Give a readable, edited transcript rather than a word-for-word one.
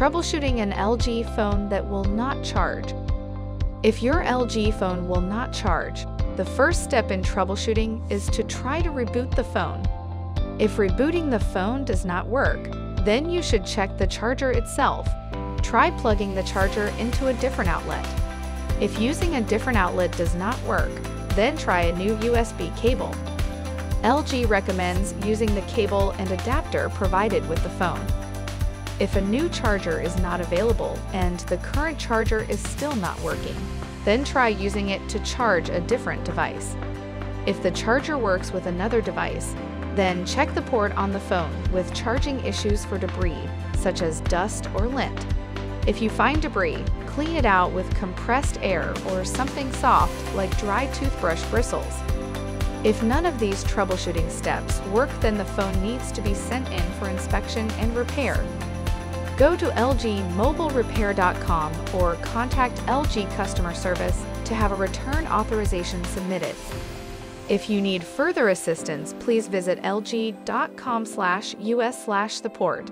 Troubleshooting an LG phone that will not charge. If your LG phone will not charge, the first step in troubleshooting is to try to reboot the phone. If rebooting the phone does not work, then you should check the charger itself. Try plugging the charger into a different outlet. If using a different outlet does not work, then try a new USB cable. LG recommends using the cable and adapter provided with the phone. If a new charger is not available and the current charger is still not working, then try using it to charge a different device. If the charger works with another device, then check the port on the phone with charging issues for debris, such as dust or lint. If you find debris, clean it out with compressed air or something soft like dry toothbrush bristles. If none of these troubleshooting steps work, then the phone needs to be sent in for inspection and repair. Go to lgmobilerepair.com or contact LG customer service to have a return authorization submitted. If you need further assistance, please visit lg.com/us/support.